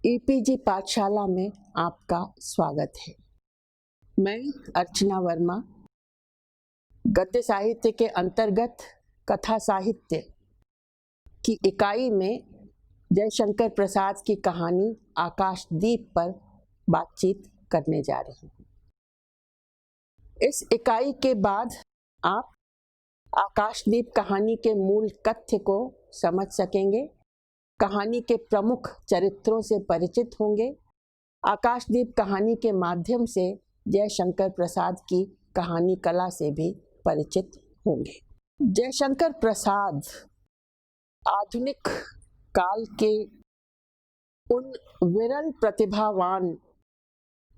E-PG पाठशाला में आपका स्वागत है। मैं अर्चना वर्मा गद्य साहित्य के अंतर्गत कथा साहित्य की इकाई में जयशंकर प्रसाद की कहानी आकाशदीप पर बातचीत करने जा रही हूँ। इस इकाई के बाद आप आकाशदीप कहानी के मूल कथ्य को समझ सकेंगे, कहानी के प्रमुख चरित्रों से परिचित होंगे, आकाशदीप कहानी के माध्यम से जयशंकर प्रसाद की कहानी कला से भी परिचित होंगे। जयशंकर प्रसाद आधुनिक काल के उन विरल प्रतिभावान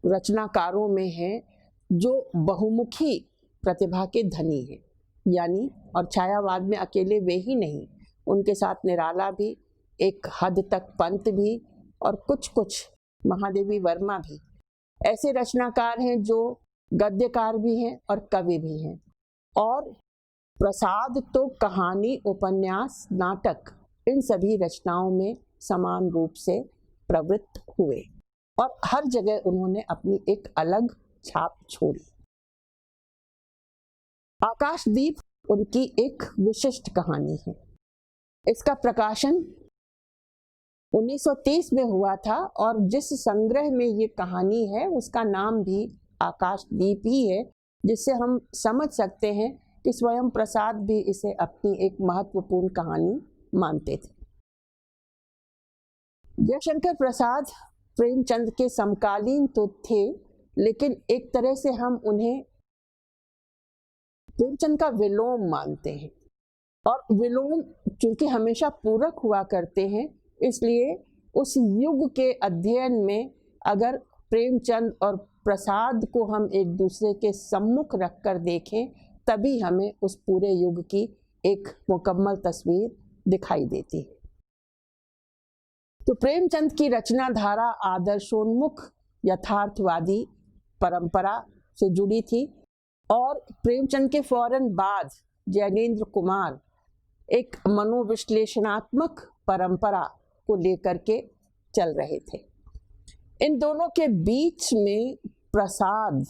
रचनाकारों में हैं जो बहुमुखी प्रतिभा के धनी हैं, यानी और छायावाद में अकेले वे ही नहीं, उनके साथ निराला भी, एक हद तक पंत भी और कुछ महादेवी वर्मा भी ऐसे रचनाकार हैं जो गद्यकार भी हैं और कवि भी हैं। और प्रसाद तो कहानी, उपन्यास, नाटक इन सभी रचनाओं में समान रूप से प्रवृत्त हुए और हर जगह उन्होंने अपनी एक अलग छाप छोड़ी। आकाशदीप उनकी एक विशिष्ट कहानी है। इसका प्रकाशन 1930 में हुआ था और जिस संग्रह में ये कहानी है उसका नाम भी आकाशदीप ही है, जिससे हम समझ सकते हैं कि स्वयं प्रसाद भी इसे अपनी एक महत्वपूर्ण कहानी मानते थे। जयशंकर प्रसाद प्रेमचंद के समकालीन तो थे, लेकिन एक तरह से हम उन्हें प्रेमचंद का विलोम मानते हैं। और विलोम चूंकि हमेशा पूरक हुआ करते हैं, इसलिए उस युग के अध्ययन में अगर प्रेमचंद और प्रसाद को हम एक दूसरे के सम्मुख रखकर देखें, तभी हमें उस पूरे युग की एक मुकम्मल तस्वीर दिखाई देती है। तो प्रेमचंद की रचना धारा आदर्शोन्मुख यथार्थवादी परंपरा से जुड़ी थी और प्रेमचंद के फौरन बाद जैनेन्द्र कुमार एक मनोविश्लेषणात्मक परंपरा को लेकर के चल रहे थे। इन दोनों के बीच में प्रसाद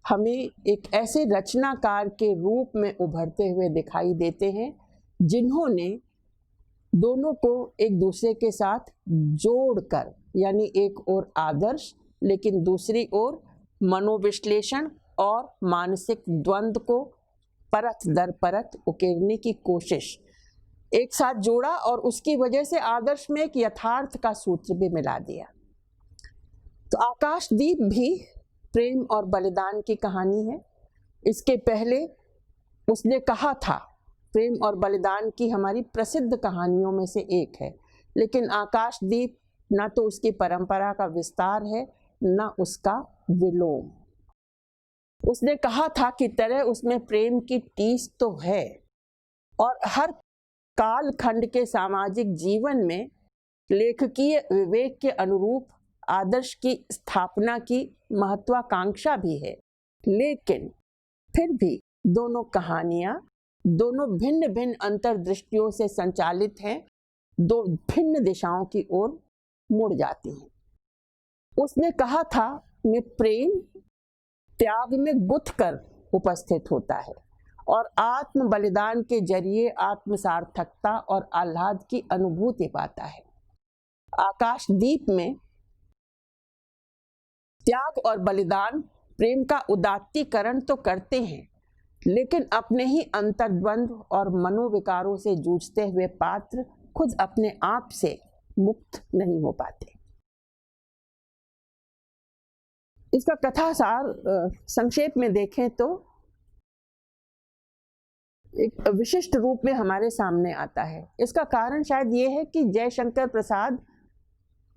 हमें एक ऐसे रचनाकार के रूप में उभरते हुए दिखाई देते हैं जिन्होंने दोनों को एक दूसरे के साथ जोड़कर, यानी एक ओर आदर्श लेकिन दूसरी ओर मनोविश्लेषण और मानसिक द्वंद्व को परत दर परत उकेरने की कोशिश एक साथ जोड़ा और उसकी वजह से आदर्श में एक यथार्थ का सूत्र भी मिला दिया। तो आकाशदीप भी प्रेम और बलिदान की कहानी है। इसके पहले उसने कहा था, प्रेम और बलिदान की हमारी प्रसिद्ध कहानियों में से एक है, लेकिन आकाशदीप ना तो उसकी परंपरा का विस्तार है ना उसका विलोम। उसने कहा था कि तरह उसमें प्रेम की टीस तो है और हर काल खंड के सामाजिक जीवन में लेखकीय विवेक के अनुरूप आदर्श की स्थापना की महत्वाकांक्षा भी है, लेकिन फिर भी दोनों कहानियां दोनों भिन्न भिन्न अंतर्दृष्टियों से संचालित हैं, दो भिन्न दिशाओं की ओर मुड़ जाती हैं। उसने कहा था कि प्रेम त्याग में गुथ कर उपस्थित होता है और आत्म बलिदान के जरिए आत्म सार्थकता और आह्लाद की अनुभूति पाता है। आकाशदीप में त्याग और बलिदान प्रेम का उदात्तीकरण तो करते हैं, लेकिन अपने ही अंतर्द्वंद्व और मनोविकारों से जूझते हुए पात्र खुद अपने आप से मुक्त नहीं हो पाते। इसका कथासार संक्षेप में देखें तो एक विशिष्ट रूप में हमारे सामने आता है। इसका कारण शायद ये है कि जयशंकर प्रसाद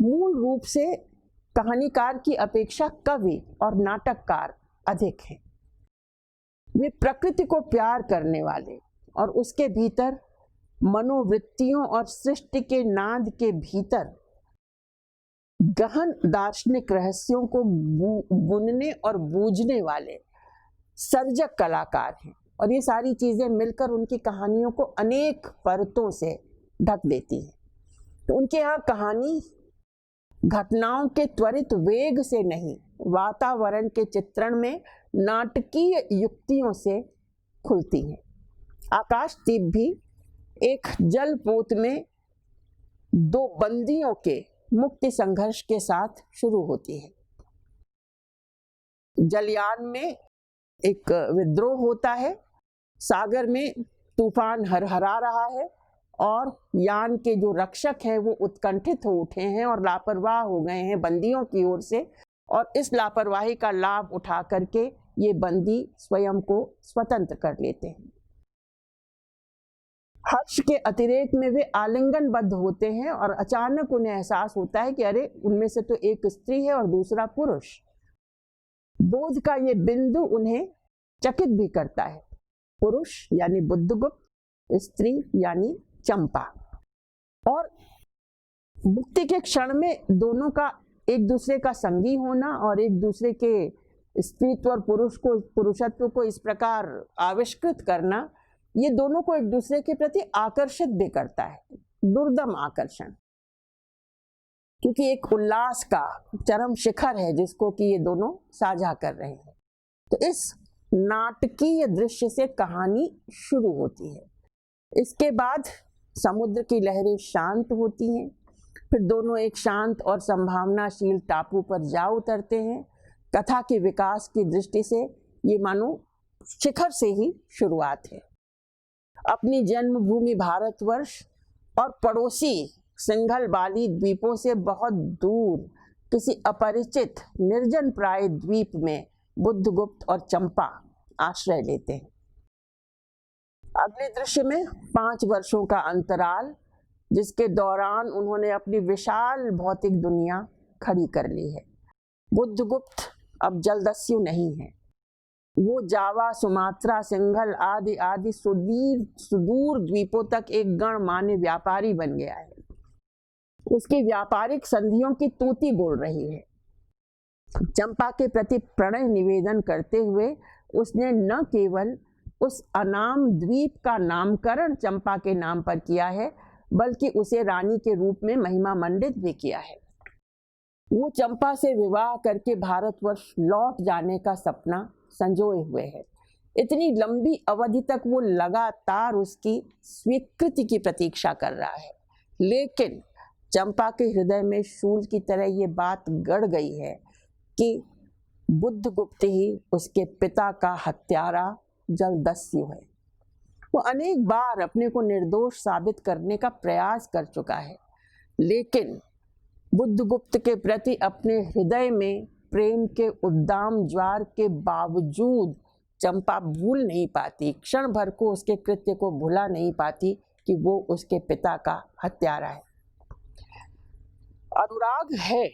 मूल रूप से कहानीकार की अपेक्षा कवि और नाटककार अधिक हैं। वे प्रकृति को प्यार करने वाले और उसके भीतर मनोवृत्तियों और सृष्टि के नाद के भीतर गहन दार्शनिक रहस्यों को बुनने और बूझने वाले सर्जक कलाकार हैं और ये सारी चीजें मिलकर उनकी कहानियों को अनेक परतों से ढक देती हैं। तो उनके यहाँ कहानी घटनाओं के त्वरित वेग से नहीं, वातावरण के चित्रण में नाटकीय युक्तियों से खुलती हैं। आकाशदीप भी एक जलपोत में दो बंदियों के मुक्ति संघर्ष के साथ शुरू होती है। जलयान में एक विद्रोह होता है, सागर में तूफान हरहरा रहा है और यान के जो रक्षक हैं वो उत्कंठित हो उठे हैं और लापरवाह हो गए हैं बंदियों की ओर से, और इस लापरवाही का लाभ उठा करके ये बंदी स्वयं को स्वतंत्र कर लेते हैं। हर्ष के अतिरेक में वे आलिंगनबद्ध होते हैं और अचानक उन्हें एहसास होता है कि अरे उनमें से तो एक स्त्री है और दूसरा पुरुष। बोध का ये बिंदु उन्हें चकित भी करता है। पुरुष यानी बुद्धगुप्त, स्त्री यानी चंपा। और मुक्ति के क्षण में दोनों का एक दूसरे का संगी होना और एक दूसरे के स्त्रीत्व और पुरुषत्व को इस प्रकार आविष्कृत करना, ये दोनों को एक दूसरे के प्रति आकर्षित भी करता है, दुर्दम आकर्षण, क्योंकि एक उल्लास का चरम शिखर है जिसको कि ये दोनों साझा कर रहे हैं। तो इस नाटकीय दृश्य से कहानी शुरू होती है। इसके बाद समुद्र की लहरें शांत होती हैं, फिर दोनों एक शांत और संभावनाशील टापू पर जा उतरते हैं। कथा के विकास की दृष्टि से ये मानो शिखर से ही शुरुआत है। अपनी जन्मभूमि भारतवर्ष और पड़ोसी सिंघल बाली द्वीपों से बहुत दूर किसी अपरिचित निर्जन प्राय द्वीप में बुद्धगुप्त और चंपा आश्रय लेते हैं। अगले दृश्य में 5 वर्षों का अंतराल, जिसके दौरान उन्होंने अपनी विशाल भौतिक दुनिया खड़ी कर ली है। बुद्धगुप्त अब जलदस्यु नहीं है, वो जावा, सुमात्रा, सिंघल आदि आदि सुदूर द्वीपों तक एक गणमान्य व्यापारी बन गया है। उसकी व्यापारिक संधियों की तूती बोल रही है। चंपा के प्रति प्रणय निवेदन करते हुए उसने न केवल उस अनाम द्वीप का नामकरण चंपा के नाम पर किया है, बल्कि उसे रानी के रूप में महिमा मंडित भी किया है। वो चंपा से विवाह करके भारतवर्ष लौट जाने का सपना संजोए हुए है। इतनी लंबी अवधि तक वो लगातार उसकी स्वीकृति की प्रतीक्षा कर रहा है, लेकिन चंपा के हृदय में शूल की तरह ये बात गड़ गई है कि बुद्धगुप्त ही उसके पिता का हत्यारा जलदस्यु है। वो अनेक बार अपने को निर्दोष साबित करने का प्रयास कर चुका है, लेकिन बुद्धगुप्त के प्रति अपने हृदय में प्रेम के उद्दाम ज्वार के बावजूद चंपा भूल नहीं पाती, क्षण भर को उसके कृत्य को भुला नहीं पाती कि वो उसके पिता का हत्यारा है। अनुराग है,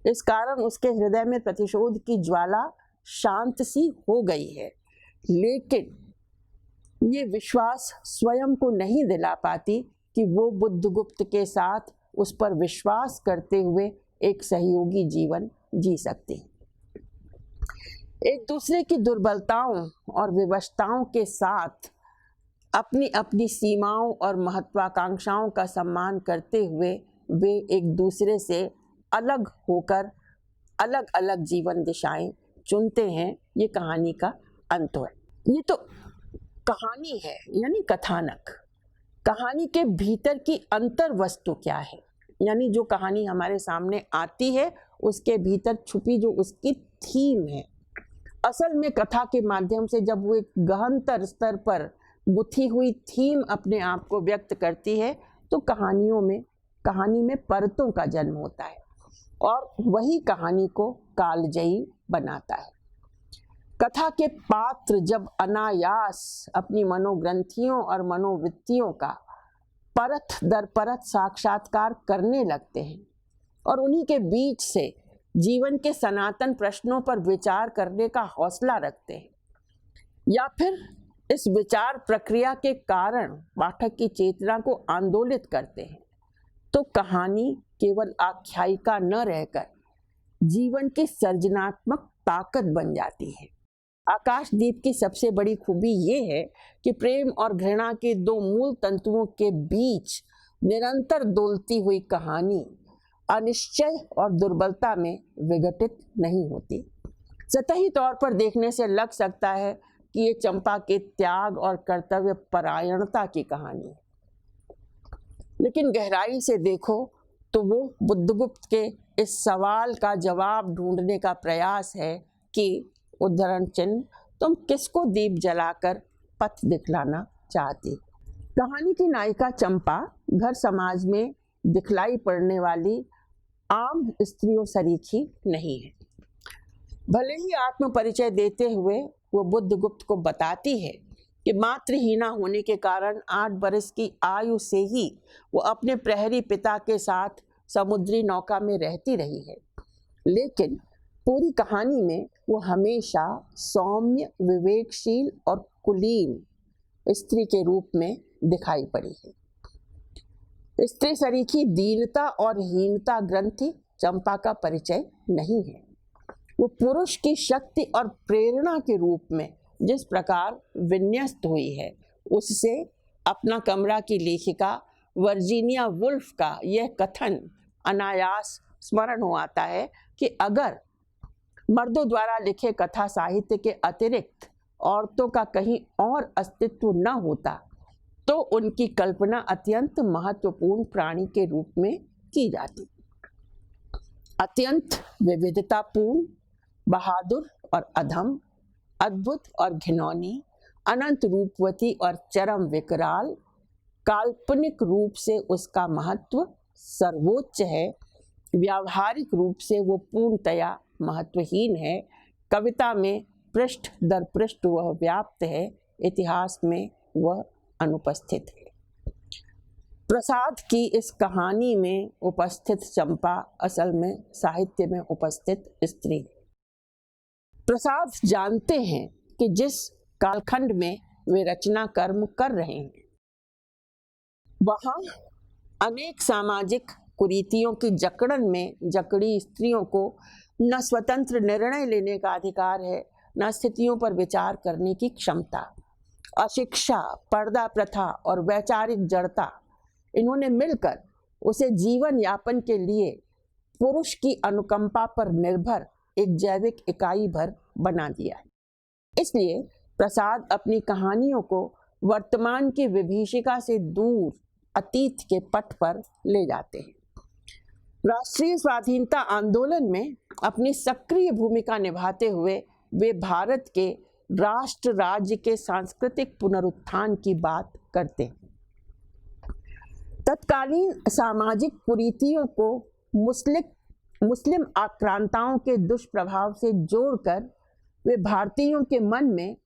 इस कारण उसके हृदय में प्रतिशोध की ज्वाला शांत सी हो गई है, लेकिन ये विश्वास स्वयं को नहीं दिला पाती कि वो बुद्धगुप्त के साथ उस पर विश्वास करते हुए एक सहयोगी जीवन जी सकती। एक दूसरे की दुर्बलताओं और विवशताओं के साथ अपनी अपनी सीमाओं और महत्वाकांक्षाओं का सम्मान करते हुए वे एक दूसरे से अलग होकर अलग अलग जीवन दिशाएं चुनते हैं। ये कहानी का अंत है। ये तो कहानी है, यानी कथानक। कहानी के भीतर की अंतर वस्तु क्या है, यानी जो कहानी हमारे सामने आती है उसके भीतर छुपी जो उसकी थीम है। असल में कथा के माध्यम से जब वो एक गहनतर स्तर पर गुथी हुई थीम अपने आप को व्यक्त करती है तो कहानी में परतों का जन्म होता है और वही कहानी को कालजयी बनाता है। कथा के पात्र जब अनायास अपनी मनोग्रंथियों और मनोवृत्तियों का परत दर परत साक्षात्कार करने लगते हैं और उन्हीं के बीच से जीवन के सनातन प्रश्नों पर विचार करने का हौसला रखते हैं, या फिर इस विचार प्रक्रिया के कारण पाठक की चेतना को आंदोलित करते हैं, तो कहानी केवल आख्यायिका न रहकर जीवन की सर्जनात्मक ताकत बन जाती है। आकाशदीप की सबसे बड़ी खूबी ये है कि प्रेम और घृणा के दो मूल तंतुओं के बीच निरंतर डोलती हुई कहानी अनिश्चय और दुर्बलता में विघटित नहीं होती। सतही तौर पर देखने से लग सकता है कि ये चंपा के त्याग और कर्तव्य परायणता की कहानी है, लेकिन गहराई से देखो तो वो बुद्धगुप्त के इस सवाल का जवाब ढूंढने का प्रयास है कि उद्धरण चिन्ह तुम किसको दीप जलाकर पथ दिखलाना चाहती। कहानी की नायिका चंपा घर समाज में दिखलाई पड़ने वाली आम स्त्रियों सरीखी नहीं है। भले ही आत्म परिचय देते हुए वो बुद्धगुप्त को बताती है कि मातृहीना होने के कारण 8 बरस की आयु से ही वो अपने प्रहरी पिता के साथ समुद्री नौका में रहती रही है, लेकिन पूरी कहानी में वो हमेशा सौम्य, विवेकशील और कुलीन स्त्री के रूप में दिखाई पड़ी है। स्त्री सरीखी दीनता और हीनता ग्रंथि चंपा का परिचय नहीं है। वो पुरुष की शक्ति और प्रेरणा के रूप में जिस प्रकार विन्यस्त हुई है, उससे अपना कमरा की लेखिका वर्जीनिया वुल्फ का यह कथन अनायास स्मरण हो आता है कि अगर मर्दों द्वारा लिखे कथा साहित्य के अतिरिक्त औरतों का कहीं और अस्तित्व न होता तो उनकी कल्पना अत्यंत महत्वपूर्ण प्राणी के रूप में की जाती। अत्यंत विविधतापूर्ण, बहादुर और अधम, अद्भुत और घिनौनी, अनंत रूपवती और चरम विकराल, काल्पनिक रूप से उसका महत्व सर्वोच्च है, व्यावहारिक रूप से वो पूर्णतया महत्वहीन है, कविता में पृष्ठ दर पृष्ठ वह व्याप्त है, इतिहास में वह अनुपस्थित है। प्रसाद की इस कहानी में उपस्थित चंपा असल में साहित्य में उपस्थित स्त्री है। प्रसाद जानते हैं कि जिस कालखंड में वे रचना कर्म कर रहे हैं वहां अनेक सामाजिक कुरीतियों की जकड़न में जकड़ी स्त्रियों को न स्वतंत्र निर्णय लेने का अधिकार है, न स्थितियों पर विचार करने की क्षमता। अशिक्षा, पर्दा प्रथा और वैचारिक जड़ता, इन्होंने मिलकर उसे जीवन यापन के लिए पुरुष की अनुकंपा पर निर्भर एक जैविक इकाई भर बना दिया है। इसलिए प्रसाद अपनी कहानियों को वर्तमान की विभीषिका से दूर अतीत के पट पर ले जाते हैं। राष्ट्रीय स्वाधीनता आंदोलन में अपनी सक्रिय भूमिका निभाते हुए वे भारत के राष्ट्र राज्य के सांस्कृतिक पुनरुत्थान की बात करते हैं। तत्कालीन सामाजिक कुरीतियों को मुस्लिम आक्रांताओं के दुष्प्रभाव से जोड़कर वे भारतीयों के मन में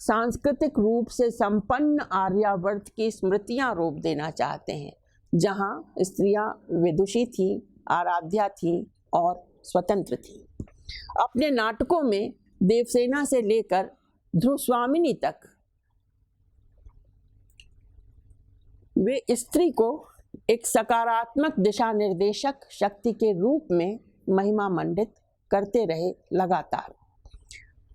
सांस्कृतिक रूप से संपन्न आर्यावर्त की स्मृतियां रोप देना चाहते हैं, जहां स्त्रियां विदुषी थीं, आराध्या थीं और स्वतंत्र थीं। अपने नाटकों में देवसेना से लेकर ध्रुवस्वामिनी तक वे स्त्री को एक सकारात्मक दिशा निर्देशक शक्ति के रूप में महिमा मंडित करते रहे लगातार।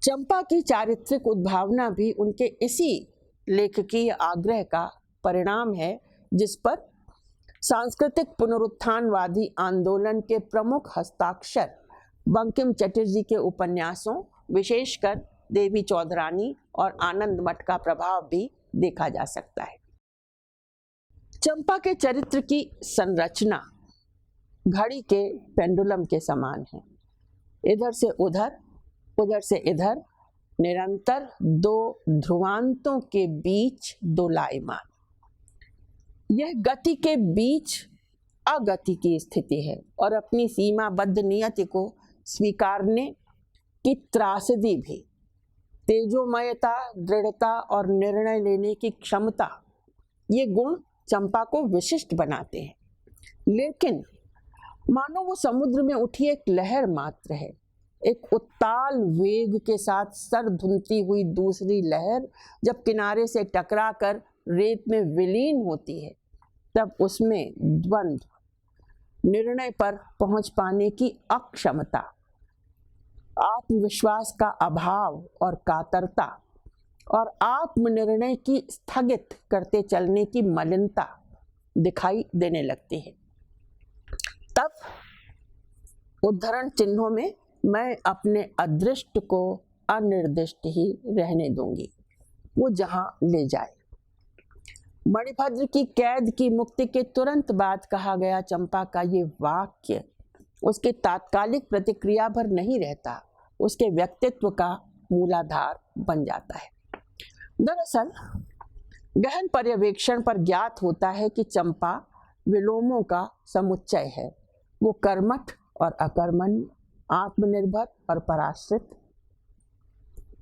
चंपा की चारित्रिक उद्भावना भी उनके इसी लेखकीय आग्रह का परिणाम है, जिस पर सांस्कृतिक पुनरुत्थानवादी आंदोलन के प्रमुख हस्ताक्षर बंकिम चटर्जी के उपन्यासों, विशेषकर देवी चौधरानी और आनंद मठ का प्रभाव भी देखा जा सकता है। चंपा के चरित्र की संरचना घड़ी के पेंडुलम के समान है। इधर से उधर, उधर से इधर, निरंतर दो ध्रुवांतों के बीच दोलायमान। यह गति के बीच अगति की स्थिति है और अपनी सीमाबद्ध नियति को स्वीकारने की त्रासदी भी। तेजोमयता, दृढ़ता और निर्णय लेने की क्षमता, ये गुण चंपा को विशिष्ट बनाते हैं, लेकिन मानो वो समुद्र में उठी एक लहर मात्र है। एक उत्ताल वेग के साथ सर धुनती हुई दूसरी लहर जब किनारे से टकराकर रेत में विलीन होती है, तब उसमें द्वंद्व, निर्णय पर पहुंच पाने की अक्षमता, आत्मविश्वास का अभाव और कातरता और आत्मनिर्णय की स्थगित करते चलने की मलिनता दिखाई देने लगती है। तब उद्धरण चिन्हों में मैं अपने अदृष्ट को अनिर्दिष्ट ही रहने दूंगी, वो जहां ले जाए। मणिभद्र की कैद की मुक्ति के तुरंत बाद कहा गया चंपा का ये वाक्य उसकी तात्कालिक प्रतिक्रिया भर नहीं रहता, उसके व्यक्तित्व का मूलाधार बन जाता है। दरअसल गहन पर्यवेक्षण पर ज्ञात होता है कि चंपा विलोमों का समुच्चय है। वो कर्मठ और अकर्मण्य, आत्मनिर्भर और पराश्रित,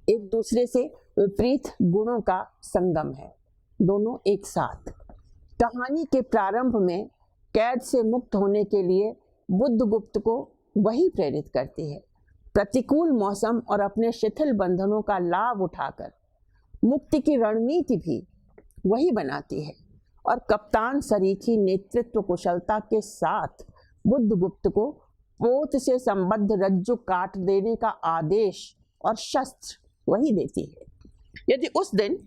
एक दूसरे से विपरीत गुणों का संगम है, दोनों एक साथ। कहानी के प्रारंभ में कैद से मुक्त होने के लिए बुद्धगुप्त को वही प्रेरित करती है। प्रतिकूल मौसम और अपने शिथिल बंधनों का लाभ उठाकर मुक्ति की रणनीति भी वही बनाती है और कप्तान सरीखी नेतृत्व कुशलता के साथ बुद्धगुप्त को पोत से संबद्ध रज्जु काट देने का आदेश और शस्त्र वही देती है। यदि उस दिन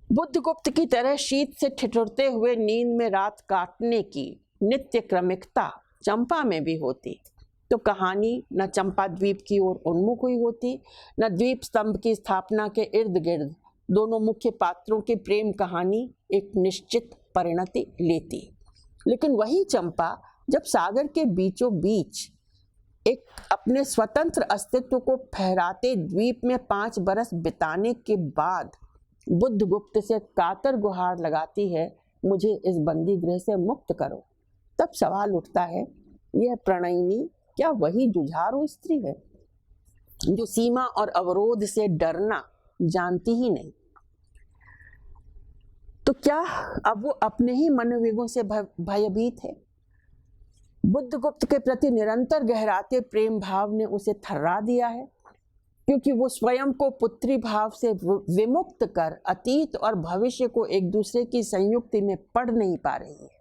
बुद्धगुप्त की तरह शीत से ठिठुरते हुए नींद में रात काटने की नित्य क्रमिकता चंपा में भी होती तो कहानी न चंपा द्वीप की ओर उन्मुख हुई होती, न द्वीप स्तंभ की स्थापना के इर्द गिर्द दोनों मुख्य पात्रों की प्रेम कहानी एक निश्चित परिणति लेती। लेकिन वही चंपा जब सागर के बीचों बीच एक अपने स्वतंत्र अस्तित्व को फहराते द्वीप में 5 बरस बिताने के बाद बुद्धगुप्त से कातर गुहार लगाती है, मुझे इस बंदी गृह से मुक्त करो, तब सवाल उठता है, यह प्रणयिनी क्या वही जुझारू स्त्री है जो सीमा और अवरोध से डरना जानती ही नहीं? तो क्या अब वो अपने ही मनोवेगों से भयभीत है? बुद्धगुप्त के प्रति निरंतर गहराते प्रेम भाव ने उसे थर्रा दिया है, क्योंकि वो स्वयं को पुत्री भाव से विमुक्त कर अतीत और भविष्य को एक दूसरे की संयुक्ति में पढ़ नहीं पा रही है।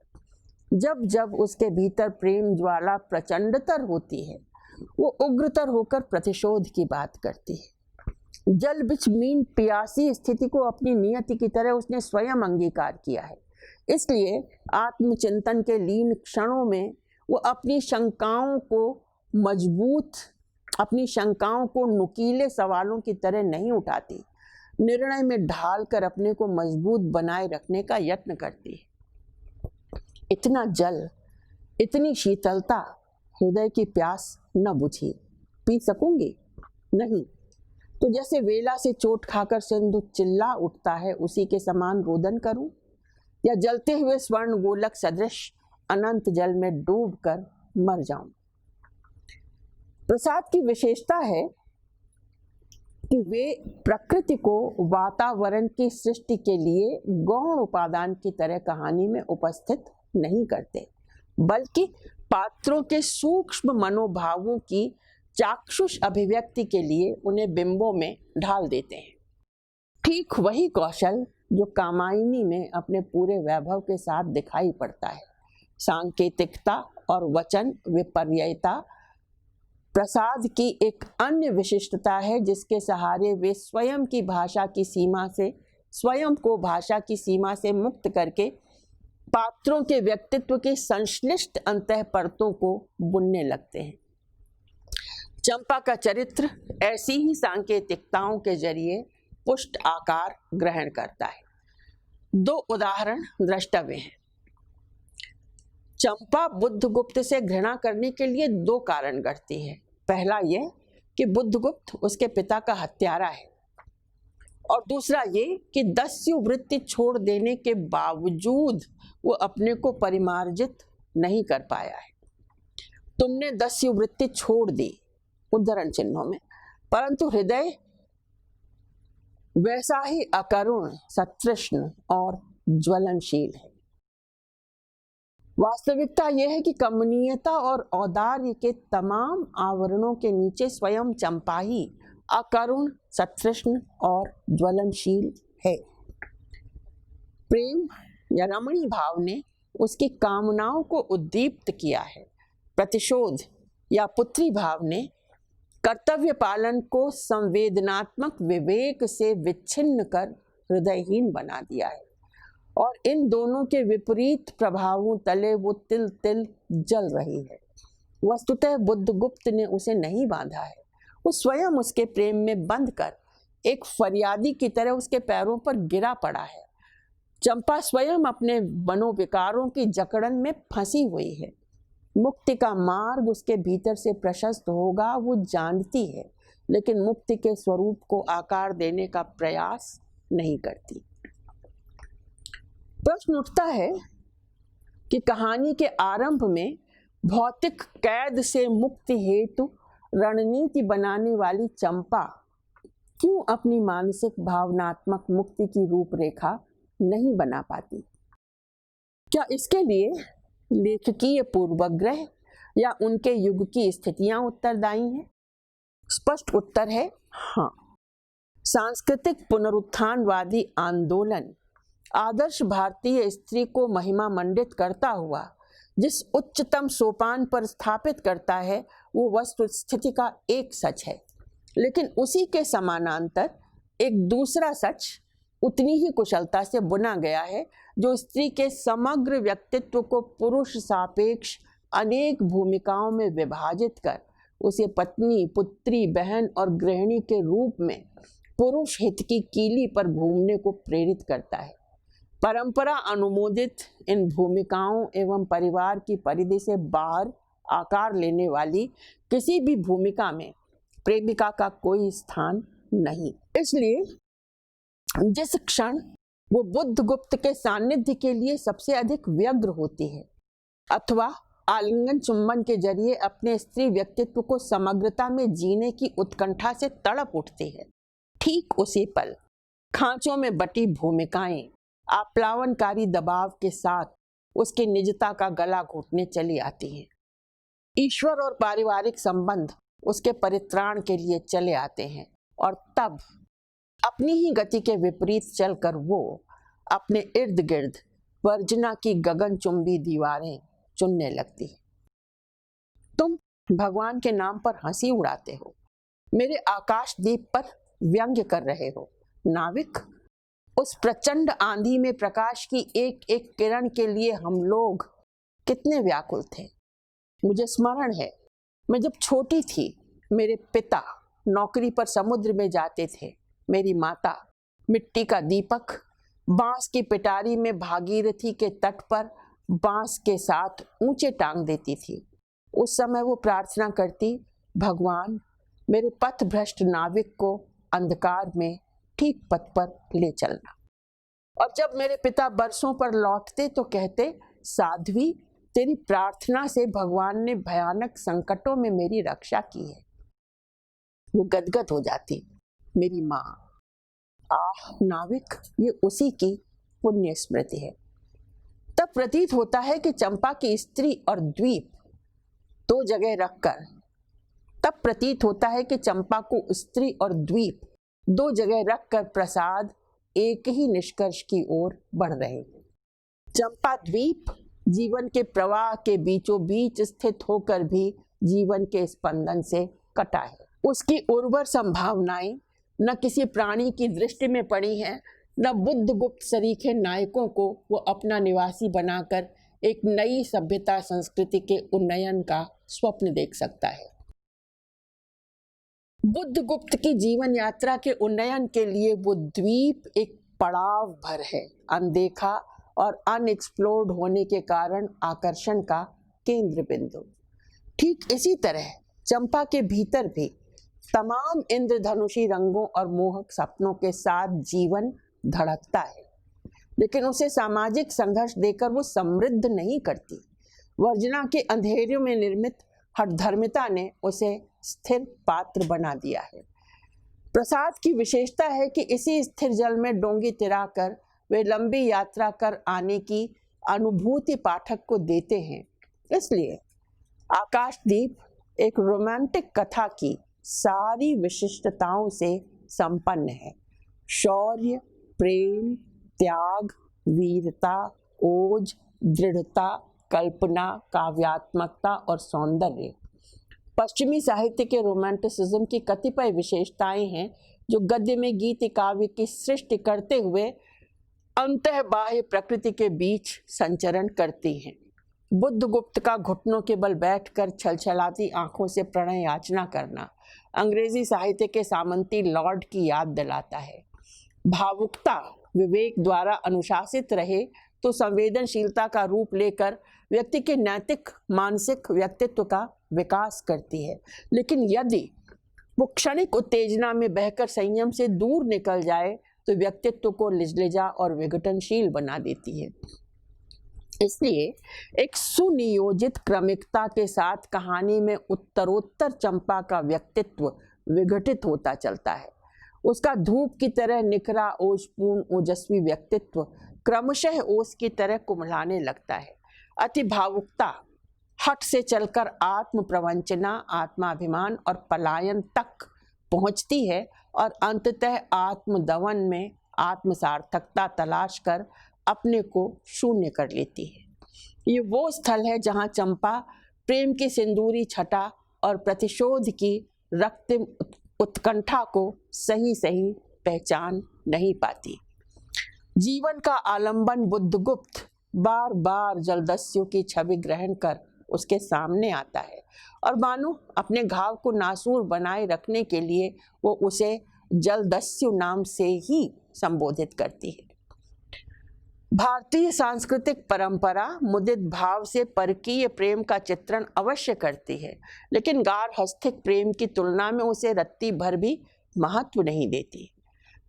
जब जब उसके भीतर प्रेम ज्वाला प्रचंडतर होती है, वो उग्रतर होकर प्रतिशोध की बात करती है। जल बिच मीन प्यासी स्थिति को अपनी नियति की तरह उसने स्वयं अंगीकार किया है। इसलिए आत्मचिंतन के लीन क्षणों में वो अपनी शंकाओं को नुकीले सवालों की तरह नहीं उठाती, निर्णय में ढालकर अपने को मजबूत बनाए रखने का यत्न करती है। इतना जल, इतनी शीतलता, हृदय की प्यास न बुझी, पी सकूंगी नहीं, तो जैसे वेला से चोट खाकर सिंधु चिल्ला उठता है उसी के समान रोदन करूं, या जलते हुए स्वर्ण गोलक सदृश अनंत जल में डूबकर मर जाऊं। प्रसाद की विशेषता है कि वे प्रकृति को वातावरण की सृष्टि के लिए गौण उपादान की तरह कहानी में उपस्थित नहीं करते, बल्कि पात्रों के सूक्ष्म मनोभावों की चाक्षुष अभिव्यक्ति के लिए उन्हें बिंबों में ढाल देते हैं। ठीक वही कौशल जो कामायनी में अपने पूरे वैभव के साथ दिखाई पड़ता है। सांकेतिकता और वचन विपर्ययता प्रसाद की एक अन्य विशिष्टता है, जिसके सहारे वे स्वयं को भाषा की सीमा से मुक्त करके पात्रों के व्यक्तित्व के संश्लिष्ट अंतःपरतों को बुनने लगते हैं। चंपा का चरित्र ऐसी ही सांकेतिकताओं के जरिए पुष्ट आकार ग्रहण करता है। 2 उदाहरण द्रष्टव्य हैं। चंपा बुद्धगुप्त से घृणा करने के लिए 2 कारण गढ़ती है। पहला यह कि बुद्धगुप्त उसके पिता का हत्यारा है, और दूसरा ये कि दस्यु वृत्ति छोड़ देने के बावजूद वो अपने को परिमार्जित नहीं कर पाया है। तुमने दस्यु वृत्ति छोड़ दी, उद्धरण चिन्हों में, परंतु हृदय वैसा ही अकरुण, सतृष्ण और ज्वलनशील है। वास्तविकता यह है कि कमनीयता और औदार्य के तमाम आवरणों के नीचे स्वयं चंपा ही अकरुण, सतृष्ण और ज्वलनशील है। प्रेम या रमणी भाव ने उसकी कामनाओं को उद्दीप्त किया है। प्रतिशोध या पुत्री भाव ने कर्तव्य पालन को संवेदनात्मक विवेक से विच्छिन्न कर हृदयहीन बना दिया है, और इन दोनों के विपरीत प्रभावों तले वो तिल तिल जल रही है। वस्तुतः बुद्धगुप्त ने उसे नहीं बांधा है, वो स्वयं उसके प्रेम में बंध कर एक फरियादी की तरह उसके पैरों पर गिरा पड़ा है। चंपा स्वयं अपने मनोविकारों की जकड़न में फंसी हुई है। मुक्ति का मार्ग उसके भीतर से प्रशस्त होगा, वो जानती है, लेकिन मुक्ति के स्वरूप को आकार देने का प्रयास नहीं करती। प्रश्न उठता है कि कहानी के आरंभ में भौतिक कैद से मुक्ति हेतु रणनीति बनाने वाली चंपा क्यों अपनी मानसिक भावनात्मक मुक्ति की रूपरेखा नहीं बना पाती? क्या इसके लिए लेखकीय पूर्वग्रह या उनके युग की स्थितियां उत्तरदायी हैं? स्पष्ट उत्तर है हाँ। सांस्कृतिक पुनरुत्थानवादी आंदोलन आदर्श भारतीय स्त्री को महिमा मंडित करता हुआ जिस उच्चतम सोपान पर स्थापित करता है वो वस्तु स्थिति का एक सच है, लेकिन उसी के समानांतर एक दूसरा सच उतनी ही कुशलता से बुना गया है जो स्त्री के समग्र व्यक्तित्व को पुरुष सापेक्ष अनेक भूमिकाओं में विभाजित कर उसे पत्नी, पुत्री, बहन और गृहिणी के रूप में पुरुष हित की कीली पर घूमने को प्रेरित करता है। परंपरा अनुमोदित इन भूमिकाओं एवं परिवार की परिधि से बाहर आकार लेने वाली किसी भी भूमिका में प्रेमिका का कोई स्थान नहीं। इसलिए जिस क्षण वो बुद्धगुप्त के सानिध्य के लिए सबसे अधिक व्यग्र होती है अथवा आलिंगन चुंबन के जरिए अपने स्त्री व्यक्तित्व को समग्रता में जीने की उत्कंठा से तड़प उठती है, ठीक उसी पल खांचों में बटी भूमिकाएं आप्लावनकारी दबाव के साथ उसकी निजता का गला घोटने चली आती हैं। ईश्वर और पारिवारिक संबंध उसके परित्राण के लिए चले आते हैं और तब अपनी ही गति के विपरीत चलकर वो अपने इर्द गिर्द वर्जना की गगनचुंबी दीवारें चुनने लगती है। तुम भगवान के नाम पर हंसी उड़ाते हो, मेरे आकाशदीप पर व्यंग्य कर रहे हो। नाविक, उस प्रचंड आंधी में प्रकाश की एक एक किरण के लिए हम लोग कितने व्याकुल थे। मुझे स्मरण है, मैं जब छोटी थी मेरे पिता नौकरी पर समुद्र में जाते थे। मेरी माता मिट्टी का दीपक बांस की पिटारी में भागीरथी के तट पर बांस के साथ ऊंचे टांग देती थी। उस समय वो प्रार्थना करती, भगवान मेरे पथ भ्रष्ट नाविक को अंधकार में ठीक पथ पर ले चलना। और जब मेरे पिता बरसों पर लौटते तो कहते, साध्वी तेरी प्रार्थना से भगवान ने भयानक संकटों में मेरी रक्षा की है। वो गदगद हो जाती। मेरी माँ, आह नाविक, ये उसी की पुण्य स्मृति है। तब प्रतीत होता है कि चंपा की स्त्री और द्वीप दो जगह रखकर प्रसाद एक ही निष्कर्ष की ओर बढ़ रहे हैं। चंपा द्वीप जीवन के प्रवाह के बीचों बीच स्थित होकर भी जीवन के स्पंदन से कटा है। उसकी उर्वर संभावनाएं न किसी प्राणी की दृष्टि में पड़ी हैं, न बुद्धगुप्त सरीखे नायकों को वो अपना निवासी बनाकर एक नई सभ्यता संस्कृति के उन्नयन का स्वप्न देख सकता है। बुद्धगुप्त की जीवन यात्रा के उन्नयन के लिए वो द्वीप एक पड़ाव भर है, अनदेखा और अनएक्सप्लोर्ड होने के कारण आकर्षण का केंद्र बिंदु। ठीक इसी तरह चंपा के भीतर भी तमाम इंद्रधनुषी रंगों और मोहक सपनों के साथ जीवन धड़कता है, लेकिन उसे सामाजिक संघर्ष देकर वो समृद्ध नहीं करती। वर्जना के अंधेरों में निर्मित हठधर्मिता ने उसे स्थिर पात्र बना दिया है। प्रसाद की विशेषता है कि इसी स्थिर जल में डोंगी तिराकर वे लंबी यात्रा कर आने की अनुभूति पाठक को देते हैं। इसलिए आकाशदीप एक रोमांटिक कथा की सारी विशिष्टताओं से संपन्न है। शौर्य, प्रेम, त्याग, वीरता, ओज, दृढ़ता, कल्पना, काव्यात्मकता और सौंदर्य पश्चिमी साहित्य के रोमांटिसिज्म की कतिपय विशेषताएं हैं जो गद्य में गीत काव्य की सृष्टि करते हुए अंतः बाह्य प्रकृति के बीच संचरण करती हैं। बुद्धगुप्त का घुटनों के बल बैठकर छलछलाती आंखों से प्रणय याचना करना अंग्रेजी साहित्य के सामंती लॉर्ड की याद दिलाता है। भावुकता विवेक द्वारा अनुशासित रहे तो संवेदनशीलता का रूप लेकर व्यक्ति के नैतिक मानसिक व्यक्तित्व का विकास करती है, लेकिन यदि वो क्षणिक उत्तेजना में बहकर संयम से दूर निकल जाए तो व्यक्तित्व को लिजलिजा और विघटनशील बना देती है। इसलिए एक सुनियोजित क्रमिकता के साथ कहानी में उत्तरोत्तर चंपा का व्यक्तित्व विघटित होता चलता है। उसका धूप की तरह निखरा ओजपूर्ण ओजस्वी व्यक्तित्व क्रमशः ओस की तरह कुम्हलाने लगता है। अति भावुकता हट से चलकर आत्म प्रवंचना, आत्माभिमान और पलायन तक पहुंचती है और अंततः आत्मदवन में आत्म सार्थकता तलाश कर अपने को शून्य कर लेती है। ये वो स्थल है जहां चंपा प्रेम की सिंदूरी छटा और प्रतिशोध की रक्तिम उत्कंठा को सही सही पहचान नहीं पाती। जीवन का आलंबन बुद्धगुप्त बार बार जलदस्यु की छवि ग्रहण कर उसके सामने आता है और मानो अपने घाव को नासूर बनाए रखने के लिए वो उसे जलदस्यु नाम से ही संबोधित करती है। भारतीय सांस्कृतिक परंपरा मुदित भाव से परकीय प्रेम का चित्रण अवश्य करती है, लेकिन गार्हस्थ्यिक प्रेम की तुलना में उसे रत्ती भर भी महत्व नहीं देती।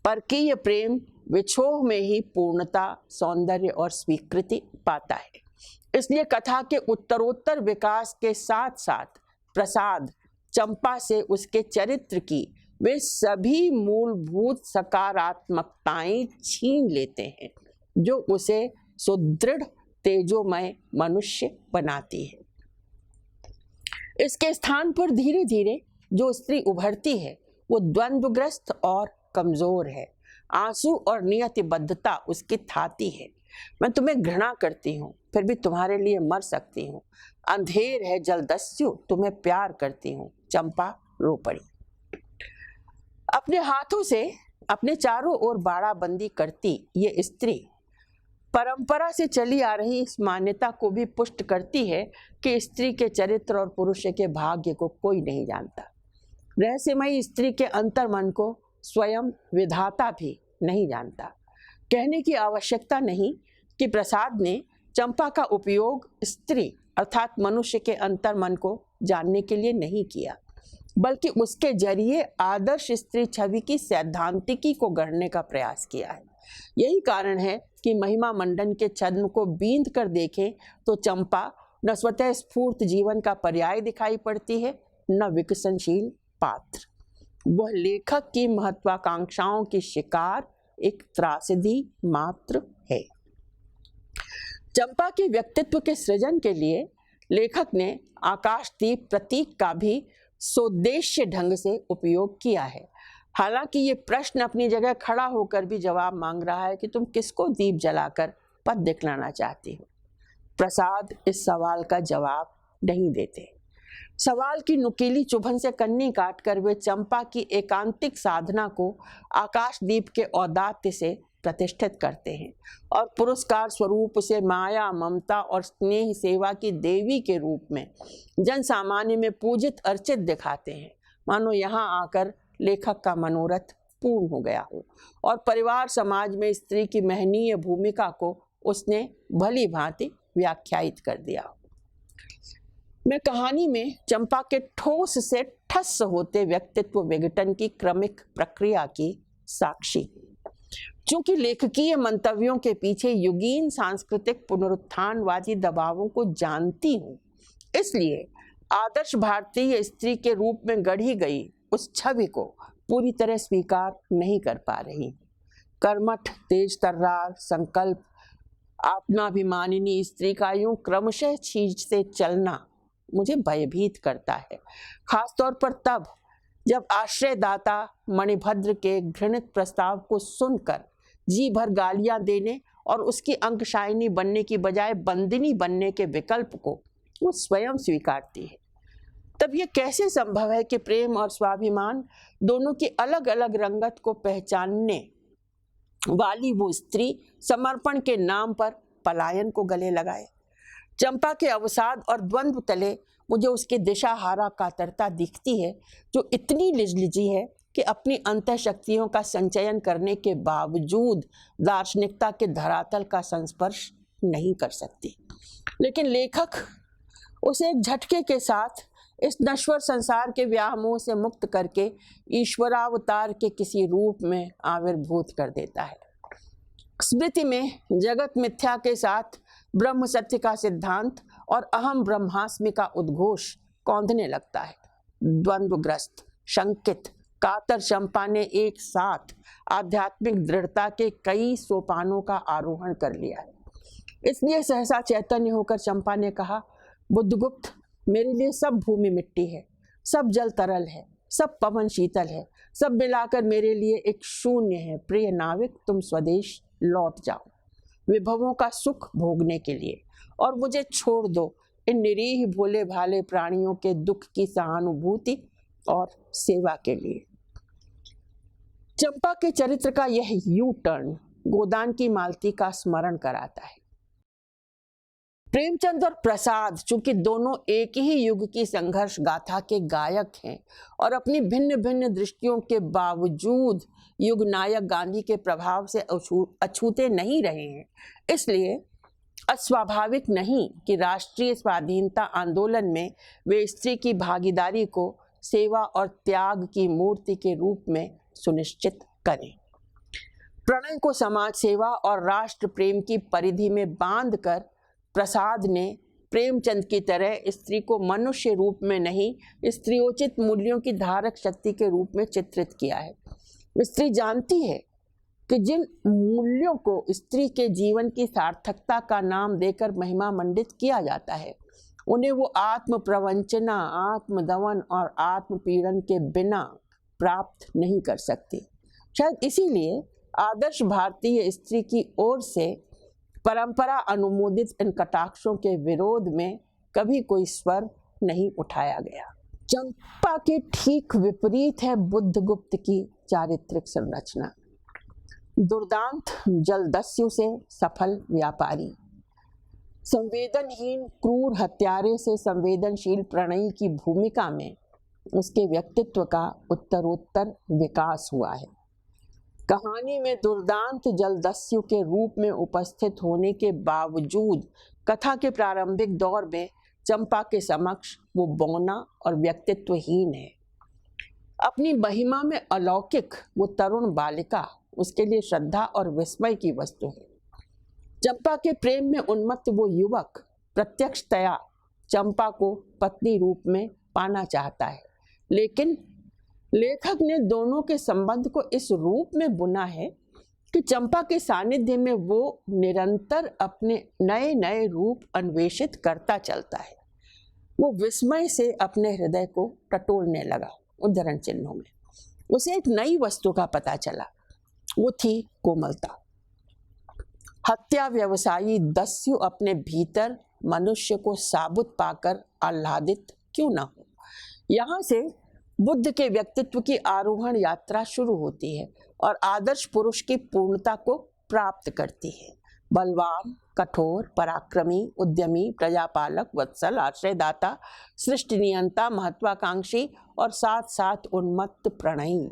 परकीय प्रेम विछोह में ही पूर्णता, सौंदर्य और स्वीकृति पाता है। इसलिए कथा के उत्तरोत्तर विकास के साथ साथ प्रसाद चंपा से उसके चरित्र की वे सभी मूलभूत सकारात्मकताएं छीन लेते हैं जो उसे सुदृढ़ तेजोमय मनुष्य बनाती है। इसके स्थान पर धीरे धीरे जो स्त्री उभरती है वो द्वंद्वग्रस्त और कमजोर है। आंसू और नियतिबद्धता उसकी थाती है। मैं तुम्हें घृणा करती हूँ, फिर भी तुम्हारे लिए मर सकती हूँ। अंधेर है जलदस्यु, तुम्हें प्यार करती हूँ। चंपा रो पड़ी। अपने हाथों से अपने चारों ओर बाड़ाबंदी करती ये स्त्री परंपरा से चली आ रही इस मान्यता को भी पुष्ट करती है कि स्त्री के चरित्र और पुरुष के भाग्य को कोई नहीं जानता। रहस्यमयी स्त्री के अंतर्मन को स्वयं विधाता भी नहीं जानता। कहने की आवश्यकता नहीं कि प्रसाद ने चंपा का उपयोग स्त्री अर्थात मनुष्य के अंतर्मन को जानने के लिए नहीं किया, बल्कि उसके जरिए आदर्श स्त्री छवि की सैद्धांतिकी को गढ़ने का प्रयास किया है। यही कारण है कि महिमा मंडन के छद्म को बींध कर देखें तो चंपा न स्वतः स्फूर्त जीवन का पर्याय दिखाई पड़ती है, न विकसनशील पात्र। वह लेखक की महत्वाकांक्षाओं की शिकार एक त्रासदी मात्र है। चंपा के व्यक्तित्व के सृजन के लिए लेखक ने आकाशदीप प्रतीक का भी सोद्देश्य ढंग से उपयोग किया है। हालांकि ये प्रश्न अपनी जगह खड़ा होकर भी जवाब मांग रहा है कि तुम किसको दीप जलाकर पथ दिखलाना चाहती हो। प्रसाद इस सवाल का जवाब नहीं देते। सवाल की नुकीली चुभन से कन्नी काटकर वे चंपा की एकांतिक साधना को आकाशदीप के औदात्य से प्रतिष्ठित करते हैं और पुरस्कार स्वरूप उसे माया, ममता और स्नेह सेवा की देवी के रूप में जन सामान्य में पूजित अर्चित दिखाते हैं, मानो यहाँ आकर लेखक का मनोरथ पूर्ण हो गया हो और परिवार समाज में स्त्री की महनीय भूमिका को उसने भली भांति व्याख्यायित कर दिया हो। मैं कहानी में चंपा के ठोस से ठस होते व्यक्तित्व विघटन की क्रमिक प्रक्रिया की साक्षी। चूंकि लेखकीय मंतव्यों के पीछे युगीन सांस्कृतिक पुनरुत्थानवादी दबावों को जानती हूँ, इसलिए आदर्श भारतीय स्त्री के रूप में गढ़ी गई उस छवि को पूरी तरह स्वीकार नहीं कर पा रही। कर्मठ, तेज तर्रार, संकल्प, आत्माभिमानिनी स्त्री का यूं क्रमशः खींचते चलना मुझे भयभीत करता है, खासतौर पर तब जब आश्रयदाता मणिभद्र के घृणित प्रस्ताव को सुनकर जी भर गालियां देने और उसकी अंकशायनी बनने की बजाय बंदिनी बनने के विकल्प को वो स्वयं स्वीकारती है। तब यह कैसे संभव है कि प्रेम और स्वाभिमान दोनों की अलग अलग रंगत को पहचानने वाली वो स्त्री समर्पण के नाम पर पलायन को गले लगाए। चंपा के अवसाद और द्वंद्व तले मुझे उसकी दिशाहारा कातरता दिखती है, जो इतनी लिजलिजी है कि अपनी अंतःशक्तियों का संचयन करने के बावजूद दार्शनिकता के धरातल का संस्पर्श नहीं कर सकती। लेकिन लेखक उसे एक झटके के साथ इस नश्वर संसार के व्यामोह से मुक्त करके ईश्वरावतार के किसी रूप में आविर्भूत कर देता है। स्मृति में जगत मिथ्या के साथ ब्रह्म सत्य का सिद्धांत और अहम ब्रह्मास्मि का उद्घोष कौंधने लगता है। द्वंद्वग्रस्त, शंकित, कातर चंपा ने एक साथ आध्यात्मिक दृढ़ता के कई सोपानों का आरोहण कर लिया है। इसलिए सहसा चैतन्य होकर चंपा ने कहा, बुद्धगुप्त, मेरे लिए सब भूमि मिट्टी है, सब जल तरल है, सब पवन शीतल है, सब मिलाकर मेरे लिए एक शून्य है। प्रिय नाविक, तुम स्वदेश लौट जाओ विभवों का सुख भोगने के लिए, और मुझे छोड़ दो इन निरीह भोले भाले प्राणियों के दुख की सहानुभूति और सेवा के लिए। चंपा के चरित्र का यह यू टर्न गोदान की मालती का स्मरण कराता है। प्रेमचंद और प्रसाद, चूंकि दोनों एक ही युग की संघर्ष गाथा के गायक हैं और अपनी भिन्न भिन्न दृष्टियों के बावजूद युग नायक गांधी के प्रभाव से अछूते नहीं रहे हैं, इसलिए अस्वाभाविक नहीं कि राष्ट्रीय स्वाधीनता आंदोलन में वे स्त्री की भागीदारी को सेवा और त्याग की मूर्ति के रूप में सुनिश्चित करें। प्रणय को समाज सेवा और राष्ट्र प्रेम की परिधि में बांधकर प्रसाद ने प्रेमचंद की तरह स्त्री को मनुष्य रूप में नहीं, स्त्रीयोचित मूल्यों की धारक शक्ति के रूप में चित्रित किया है। स्त्री जानती है कि जिन मूल्यों को स्त्री के जीवन की सार्थकता का नाम देकर महिमा मंडित किया जाता है, उन्हें वो आत्म प्रवंचना, आत्मदमन और आत्मपीड़न के बिना प्राप्त नहीं कर सकती। शायद इसीलिए आदर्श भारतीय स्त्री की ओर से परंपरा अनुमोदित इन कटाक्षों के विरोध में कभी कोई स्वर नहीं उठाया गया। चंपा के ठीक विपरीत है बुद्धगुप्त की चारित्रिक संरचना। दुर्दांत जलदस्यु से सफल व्यापारी, संवेदनहीन क्रूर हत्यारे से संवेदनशील प्रणयी की भूमिका में उसके व्यक्तित्व का उत्तरोत्तर विकास हुआ है। कहानी में दुर्दांत जलदस्यु के रूप में उपस्थित होने के बावजूद कथा के प्रारंभिक दौर में चंपा के समक्ष वो बौना और व्यक्तित्वहीन है। अपनी महिमा में अलौकिक वो तरुण बालिका उसके लिए श्रद्धा और विस्मय की वस्तु है। चंपा के प्रेम में उन्मत्त वो युवक प्रत्यक्षतया चंपा को पत्नी रूप में पाना चाहता है, लेकिन लेखक ने दोनों के संबंध को इस रूप में बुना है कि चंपा के सानिध्य में वो निरंतर अपने नए नए रूप अन्वेषित करता चलता है। वो विस्मय से अपने हृदय को टटोलने लगा। उद्धरण चिन्हों में उसे एक नई वस्तु का पता चला, वो थी कोमलता। हत्या व्यवसायी दस्यु अपने भीतर मनुष्य को साबुत पाकर आह्लादित क्यों ना हो। यहाँ से बुद्ध के व्यक्तित्व की आरोहण यात्रा शुरू होती है और आदर्श पुरुष की पूर्णता को प्राप्त करती है। बलवान, कठोर, पराक्रमी, उद्यमी, प्रजापालक, वत्सल, आश्रयदाता, सृष्टि नियंता, महत्वाकांक्षी और साथ साथ उन्मत्त प्रणयी।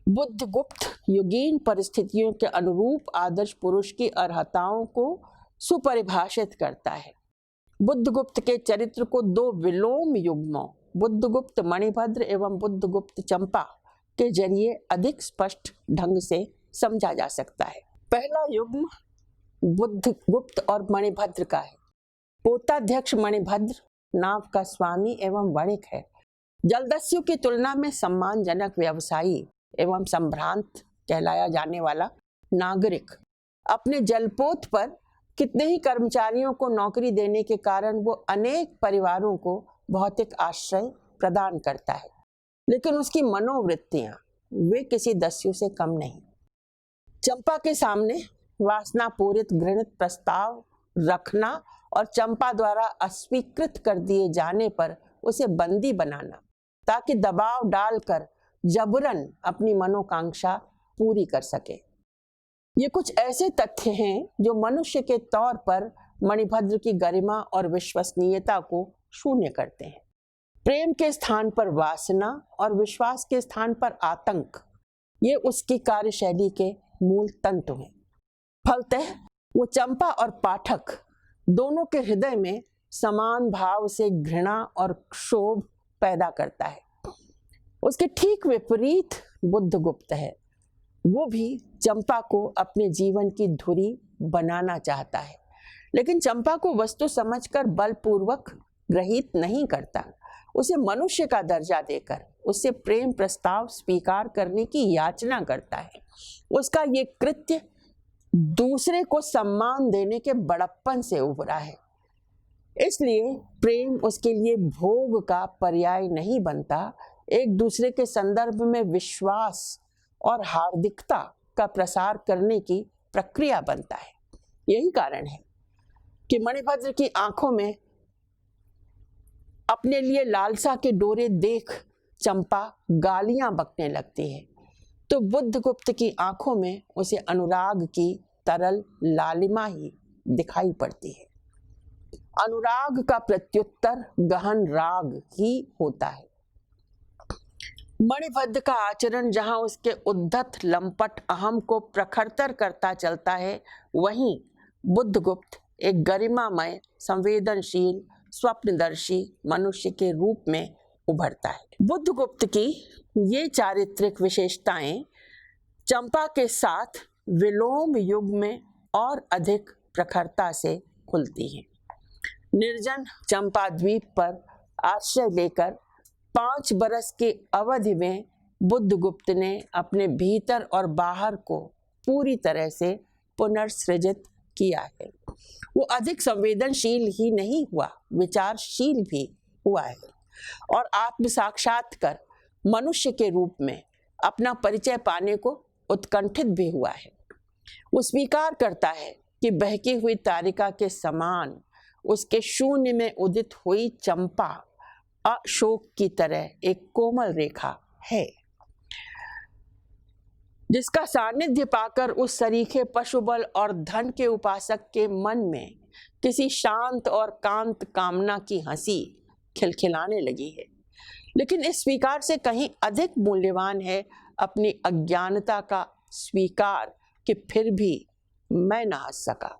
बुद्धगुप्त युगीन परिस्थितियों के अनुरूप आदर्श पुरुष की अर्हताओं को सुपरिभाषित करता है। बुद्धगुप्त के चरित्र को दो विलोम युग्मों बुद्धगुप्त मणिभद्र एवं बुद्धगुप्त चंपा के जरिए अधिक स्पष्ट ढंग से समझा जा सकता है। पहला युग्म बुद्धगुप्त और मणिभद्र का है। पोताध्यक्ष मणिभद्र नाव का स्वामी एवं वणिक है। जलदस्यु की तुलना में सम्मानजनक व्यवसायी एवं संभ्रांत कहलाया जाने वाला नागरिक अपने जलपोत पर कितने ही कर्मचारियों को नौकरी देने के कारण वो अनेक परिवारों को भौतिक आश्रय प्रदान करता है, लेकिन उसकी मनोवृत्तियां वे किसी दस्यु से कम नहीं। चंपा के सामने वासना पूरित घृणित प्रस्ताव रखना और चंपा द्वारा अस्वीकृत कर दिए जाने पर उसे बंदी बनाना ताकि दबाव डालकर जबरन अपनी मनोकांक्षा पूरी कर सके। ये कुछ ऐसे तथ्य हैं जो मनुष्य के तौर पर मणिभद्र की गरिमा और विश्वसनीयता को शून्य करते हैं। प्रेम के स्थान पर वासना और विश्वास के स्थान पर आतंक, ये उसकी कार्यशैली के मूल तंतु हैं। फलतः वो चंपा और पाठक दोनों के हृदय में समान भाव से घृणा और क्षोभ पैदा करता है। उसके ठीक विपरीत बुद्धगुप्त है। वो भी चंपा को अपने जीवन की धुरी बनाना चाहता है, लेकिन चंपा को वस्तु समझकर बलपूर्वक ग्रहित नहीं करता। उसे मनुष्य का दर्जा देकर उससे प्रेम प्रस्ताव स्वीकार करने की याचना करता है। उसका ये कृत्य दूसरे को सम्मान देने के बड़प्पन से उभरा है। इसलिए प्रेम उसके लिए भोग का पर्याय नहीं बनता, एक दूसरे के संदर्भ में विश्वास और हार्दिकता का प्रसार करने की प्रक्रिया बनता है। यही कारण है कि मणिभद्र की आंखों में अपने लिए लालसा के डोरे देख चंपा गालियां बकने लगती है, तो बुद्धगुप्त की आंखों में उसे अनुराग की तरल लालिमा ही दिखाई पड़ती है। अनुराग का प्रत्युत्तर गहन राग ही होता है। मणिभद्र का आचरण जहां उसके उद्धत लंपट अहम को प्रखरतर करता चलता है, वहीं बुद्धगुप्त एक गरिमामय, संवेदनशील, स्वप्नदर्शी मनुष्य के रूप में उभरता है। बुद्धगुप्त की ये चारित्रिक विशेषताएं चंपा के साथ विलोम युग में और अधिक प्रखरता से खुलती हैं। निर्जन चंपा द्वीप पर आश्रय लेकर 5 बरस के अवधि में बुद्धगुप्त ने अपने भीतर और बाहर को पूरी तरह से पुनर्सृजित किया है। वो अधिक संवेदनशील ही नहीं हुआ, विचारशील भी हुआ है और आत्म साक्षात्कार मनुष्य के रूप में अपना परिचय पाने को उत्कंठित भी हुआ है। वो स्वीकार करता है कि बहकी हुई तारिका के समान उसके शून्य में उदित हुई चंपा अशोक की तरह एक कोमल रेखा है, जिसका सानिध्य पाकर उस सरीखे पशुबल और धन के उपासक के मन में किसी शांत और कांत कामना की हंसी खिलखिलाने लगी है। लेकिन इस स्वीकार से कहीं अधिक मूल्यवान है अपनी अज्ञानता का स्वीकार कि फिर भी मैं न हंस सका।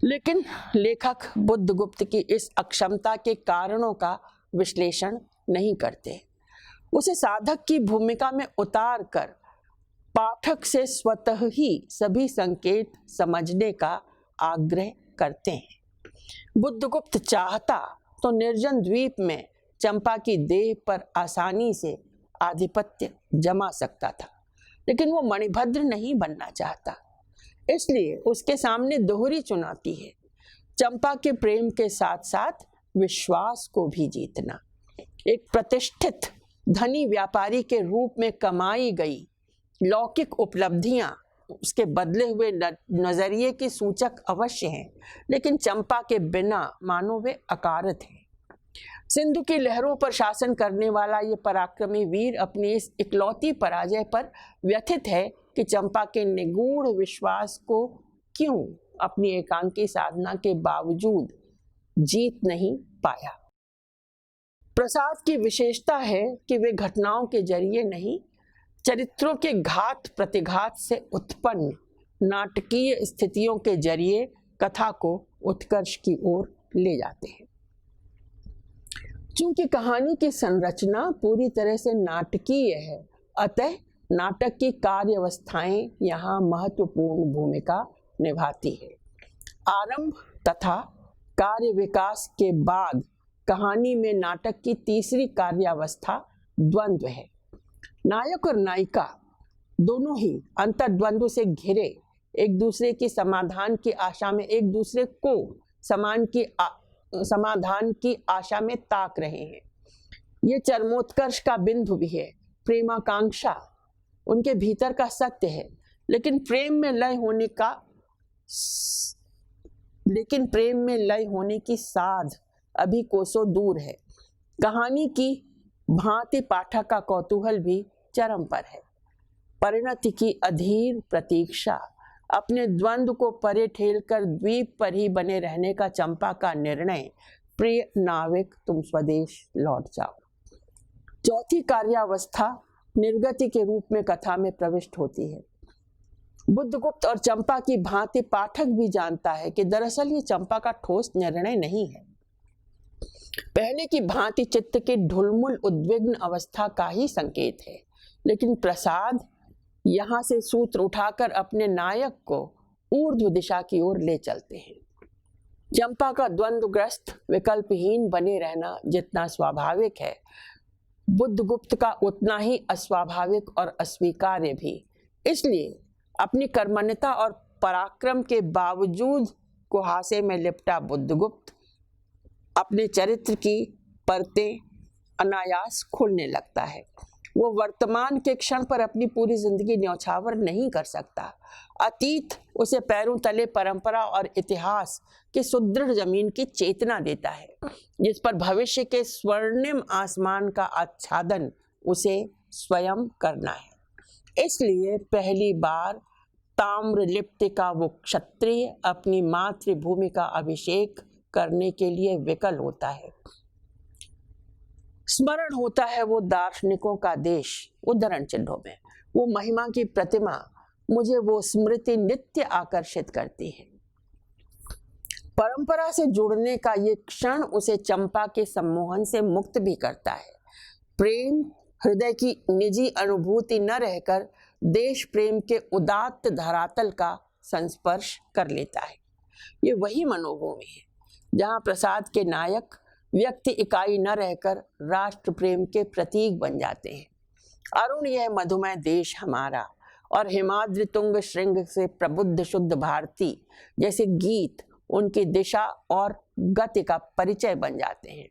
लेकिन लेखक बुद्धगुप्त की इस अक्षमता के कारणों का विश्लेषण नहीं करते। उसे साधक की भूमिका में उतार कर पाठक से स्वतः ही सभी संकेत समझने का आग्रह करते हैं। बुद्धगुप्त चाहता तो निर्जन द्वीप में चंपा की देह पर आसानी से आधिपत्य जमा सकता था, लेकिन वो मणिभद्र नहीं बनना चाहता। इसलिए उसके सामने दोहरी चुनौती है, चंपा के प्रेम के साथ साथ विश्वास को भी जीतना। एक प्रतिष्ठित धनी व्यापारी के रूप में कमाई गई लौकिक उपलब्धियां उसके बदले हुए नजरिए की सूचक अवश्य हैं, लेकिन चंपा के बिना मानो वे अकारत हैं। सिंधु की लहरों पर शासन करने वाला ये पराक्रमी वीर अपनी इस इकलौती पराजय पर व्यथित है कि चंपा के निगूढ़ विश्वास को क्यों अपनी एकांकी साधना के बावजूद जीत नहीं पाया। प्रसाद की विशेषता है कि वे घटनाओं के जरिए नहीं, चरित्रों के घात प्रतिघात से उत्पन्न नाटकीय स्थितियों के जरिए कथा को उत्कर्ष की ओर ले जाते हैं। चूंकि कहानी की संरचना पूरी तरह से नाटकीय है, अतः नाटक की कार्यावस्थाएं यहाँ महत्वपूर्ण भूमिका निभाती है। आरंभ तथा कार्य विकास के बाद कहानी में नाटक की तीसरी कार्यावस्था द्वंद्व है। नायक और नायिका दोनों ही अंतर्द्वंद्व से घिरे एक दूसरे की समाधान की आशा में एक दूसरे को समाधान की आशा में ताक रहे हैं। ये चरमोत्कर्ष का बिंदु भी है। प्रेमाकांक्षा उनके भीतर का सत्य है, लेकिन प्रेम में लय होने की साध अभी कोसों दूर है। कहानी की भांति पाठक का कौतूहल भी चरम पर है। परिणति की अधीर प्रतीक्षा अपने द्वंद्व को परे ठेलकर द्वीप पर ही बने रहने का चंपा का निर्णय, प्रिय नाविक तुम स्वदेश लौट जाओ। चौथी कार्यावस्था निर्गति के रूप में कथा में प्रविष्ट होती है। बुद्धगुप्त और चंपा की भांति पाठक भी जानता है कि दरअसल ये चंपा का ठोस निर्णय नहीं है, पहले की भांति चित्त की ढुलमुल उद्विग्न अवस्था का ही संकेत है। लेकिन प्रसाद यहाँ से सूत्र उठाकर अपने नायक को ऊर्ध्व दिशा की ओर ले चलते हैं। चंपा का द्वंद्वग्रस्त विकल्पहीन बने रहना जितना स्वाभाविक है, बुद्धगुप्त का उतना ही अस्वाभाविक और अस्वीकार्य भी। इसलिए अपनी कर्मण्यता और पराक्रम के बावजूद कुहासे में लिपटा बुद्धगुप्त अपने चरित्र की परतें अनायास खोलने लगता है। वो वर्तमान के क्षण पर अपनी पूरी जिंदगी न्यौछावर नहीं कर सकता। अतीत उसे पैरों तले परंपरा और इतिहास की सुदृढ़ जमीन की चेतना देता है, जिस पर भविष्य के स्वर्णिम आसमान का आच्छादन उसे स्वयं करना है। इसलिए पहली बार ताम्रलिप्त का वो क्षत्रिय अपनी मातृभूमि का अभिषेक करने के लिए विकल होता है। स्मरण होता है वो दार्शनिकों का देश, उद्धरण चिन्हों में वो महिमा की प्रतिमा, मुझे वो स्मृति नित्य आकर्षित करती है। परंपरा से जुड़ने का ये क्षण उसे चंपा के सम्मोहन से मुक्त भी करता है। प्रेम हृदय की निजी अनुभूति न रहकर देश प्रेम के उदात्त धरातल का संस्पर्श कर लेता है। ये वही मनोभूमि है जहाँ प्रसाद के नायक व्यक्ति इकाई न रहकर राष्ट्र प्रेम के प्रतीक बन जाते हैं। अरुण यह मधुमय देश हमारा और हिमाद्रि तुंग श्रृंग से प्रबुद्ध शुद्ध भारती जैसे गीत उनकी दिशा और गति का परिचय बन जाते हैं।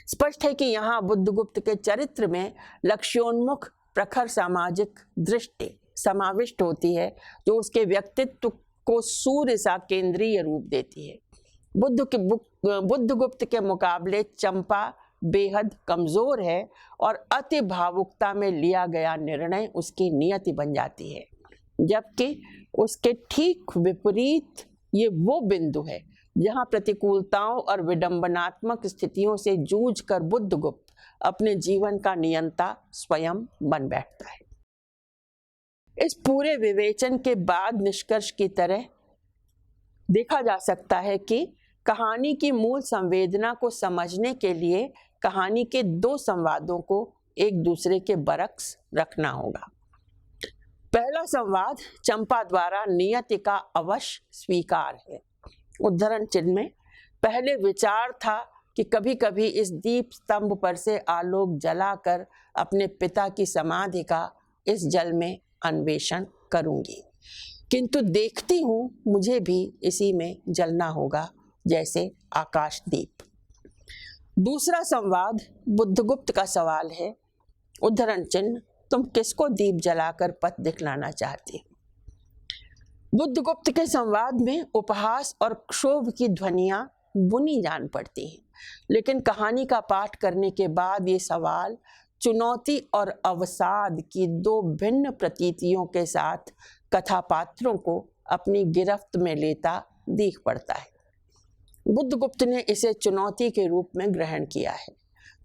स्पष्ट है कि यहाँ बुद्धगुप्त के चरित्र में लक्ष्योन्मुख प्रखर सामाजिक दृष्टि समाविष्ट होती है, जो उसके व्यक्तित्व को सूर्य सा केंद्रीय रूप देती है। बुद्धगुप्त के मुकाबले चंपा बेहद कमजोर है और अति भावुकता में लिया गया निर्णय उसकी नियति बन जाती है, जबकि उसके ठीक विपरीत ये वो बिंदु है जहां प्रतिकूलताओं और विडंबनात्मक स्थितियों से जूझकर बुद्धगुप्त अपने जीवन का नियंता स्वयं बन बैठता है। इस पूरे विवेचन के बाद निष्कर्ष की तरह देखा जा सकता है कि कहानी की मूल संवेदना को समझने के लिए कहानी के दो संवादों को एक दूसरे के बरक्स रखना होगा। पहला संवाद चंपा द्वारा नियति का अवश्य स्वीकार है। उद्धरण चिन्ह में पहले विचार था कि कभी कभी इस दीप स्तंभ पर से आलोक जलाकर अपने पिता की समाधि का इस जल में अन्वेषण करूंगी, किंतु देखती हूं मुझे भी इसी में जलना होगा जैसे आकाशदीप। दूसरा संवाद बुद्धगुप्त का सवाल है। उद्धरण चिन्ह तुम किसको दीप जलाकर पथ दिखलाना चाहती हो? बुद्धगुप्त के संवाद में उपहास और क्षोभ की ध्वनियां बुनी जान पड़ती हैं, लेकिन कहानी का पाठ करने के बाद ये सवाल चुनौती और अवसाद की दो भिन्न प्रतीतियों के साथ कथापात्रों को अपनी गिरफ्त में लेता दिख पड़ता है। बुद्धगुप्त ने इसे चुनौती के रूप में ग्रहण किया है।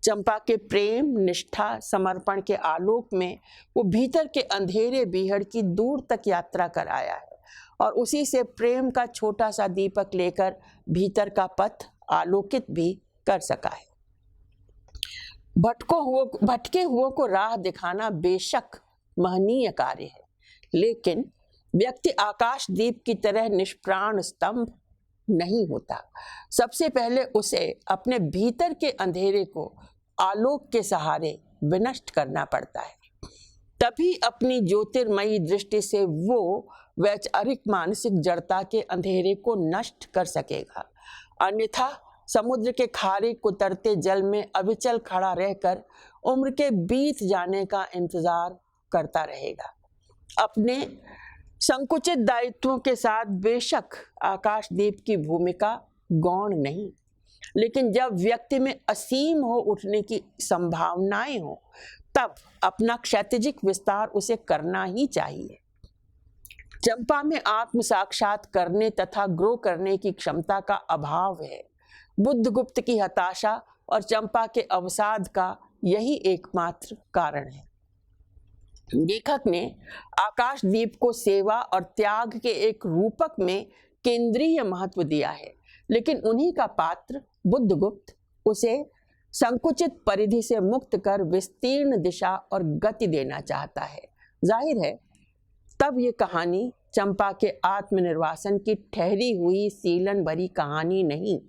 चंपा के प्रेम, निष्ठा, समर्पण के आलोक में वो भीतर के अंधेरे बीहड़ की दूर तक यात्रा कर आया है और उसी से प्रेम का छोटा सा दीपक लेकर भीतर का पथ आलोकित भी कर सका है। भटके हुओं को राह दिखाना बेशक महनीय कार्य है, लेकिन व्यक्ति आकाशदीप की तरह निष्प्राण स्तंभ नहीं होता। सबसे पहले उसे अपने भीतर के अंधेरे को आलोक के सहारे विनष्ट करना पड़ता है, तभी अपनी ज्योतिर्मयी दृष्टि से वो वैचारिक मानसिक जड़ता के अंधेरे को नष्ट कर सकेगा। अन्यथा समुद्र के खारे कुतरते जल में अविचल खड़ा रहकर उम्र के बीत जाने का इंतजार करता रहेगा। अपने संकुचित दायित्वों के साथ बेशक आकाशदीप की भूमिका गौण नहीं, लेकिन जब व्यक्ति में असीम हो उठने की संभावनाएं हो, तब अपना क्षैतिजिक विस्तार उसे करना ही चाहिए। चंपा में आत्म साक्षात करने तथा ग्रो करने की क्षमता का अभाव है। बुद्धगुप्त की हताशा और चंपा के अवसाद का यही एकमात्र कारण है। लेखक ने आकाशदीप को सेवा और त्याग के एक रूपक में केंद्रीय महत्व दिया है, लेकिन उन्हीं का पात्र बुद्धगुप्त उसे संकुचित परिधि से मुक्त कर विस्तीर्ण दिशा और गति देना चाहता है। जाहिर है तब ये कहानी चंपा के आत्मनिर्वासन की ठहरी हुई सीलन भरी कहानी नहीं,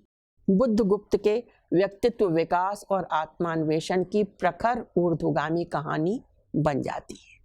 बुद्धगुप्त के व्यक्तित्व विकास और आत्मान्वेषण की प्रखर ऊर्ध्वगामी कहानी बन जाती है।